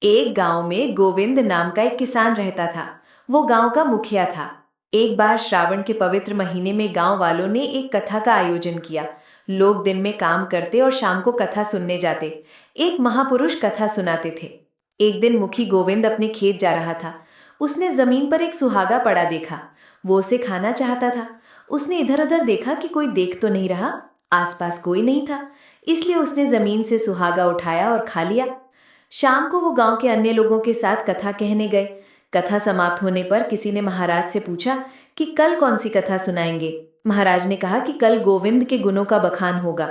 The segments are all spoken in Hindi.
एक गांव में गोविंद नाम का एक किसान रहता था। वो गांव का मुखिया था। एक बार श्रावण के पवित्र महीने में गांव वालों ने एक कथा का आयोजन किया। लोग दिन में काम करते और शाम को कथा सुनने जाते। एक महापुरुष कथा सुनाते थे। एक दिन मुखी गोविंद अपने खेत जा रहा था। उसने जमीन पर एक सुहागा पड़ा देखा। वो उसे खाना चाहता था। उसने इधर उधर देखा कि कोई देख तो नहीं रहा। आसपास कोई नहीं था, इसलिए उसने जमीन से सुहागा उठाया और खा लिया। शाम को वो गांव के अन्य लोगों के साथ कथा कहने गए। कथा समाप्त होने पर किसी ने महाराज से पूछा कि कल कौन सी कथा सुनाएंगे। महाराज ने कहा कि कल गोविंद के गुणों का बखान होगा।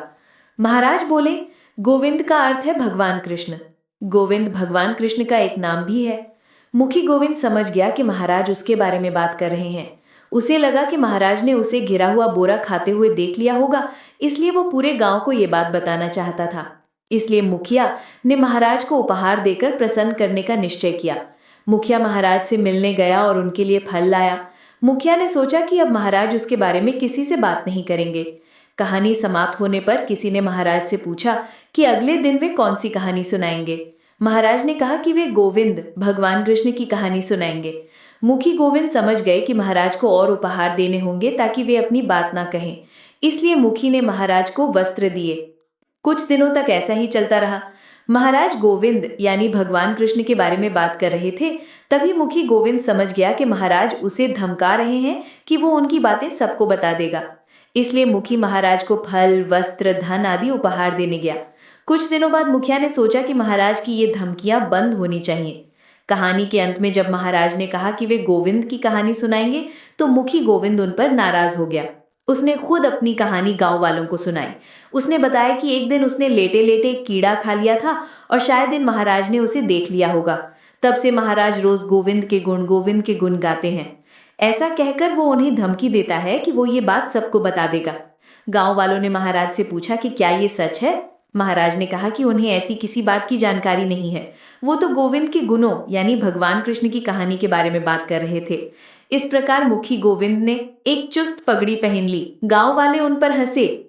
महाराज बोले, गोविंद का अर्थ है भगवान कृष्ण। गोविंद भगवान कृष्ण का एक नाम भी है। मुखी गोविंद समझ गया कि महाराज उसके बारे में बात कर रहे हैं। उसे लगा कि महाराज ने उसे घिरा हुआ बोरा खाते हुए देख लिया होगा, इसलिए वो पूरे गांव को ये बात बताना चाहता था। इसलिए मुखिया ने महाराज को उपहार देकर प्रसन्न करने का निश्चय किया। मुखिया महाराज से मिलने गया और उनके लिए फल लाया। मुखिया ने सोचा कि अब महाराज उसके बारे में किसी से बात नहीं करेंगे। कहानी समाप्त होने पर किसी ने महाराज से पूछा कि अगले दिन वे कौन सी कहानी सुनाएंगे। महाराज ने कहा कि वे गोविंद भगवान कृष्ण की कहानी सुनाएंगे। मुखी गोविंद समझ गए कि महाराज को और उपहार देने होंगे ताकि वे अपनी बात ना कहें। इसलिए मुखी ने महाराज को वस्त्र दिए। कुछ दिनों तक ऐसा ही चलता रहा। महाराज गोविंद यानी भगवान कृष्ण के बारे में बात कर रहे थे। तभी मुखी गोविंद समझ गया कि महाराज उसे धमका रहे हैं कि वो उनकी बातें सबको बता देगा। इसलिए मुखी महाराज को फल, वस्त्र, धन आदि उपहार देने गया। कुछ दिनों बाद मुखिया ने सोचा कि महाराज की ये धमकियां बंद होनी चाहिए। कहानी के अंत में जब महाराज ने कहा कि वे गोविंद की कहानी सुनाएंगे, तो मुखी गोविंद उन पर नाराज हो गया। उसने खुद अपनी कहानी गांव वालों को सुनाई। उसने बताया कि एक दिन उसने लेटे लेटे एक कीड़ा खा लिया था और शायद इन महाराज ने उसे देख लिया होगा। तब से महाराज रोज गोविंद के गुण गाते हैं। ऐसा कहकर वो उन्हें धमकी देता है कि वो ये बात सबको बता देगा। गांव वालों ने महाराज से पूछा कि क्या ये सच है। महाराज ने कहा कि उन्हें ऐसी किसी बात की जानकारी नहीं है। वो तो गोविंद के गुणों यानी भगवान कृष्ण की कहानी के बारे में बात कर रहे थे। इस प्रकार मुखी गोविंद ने एक चुस्त पगड़ी पहन ली। गांव वाले उन पर हंसे।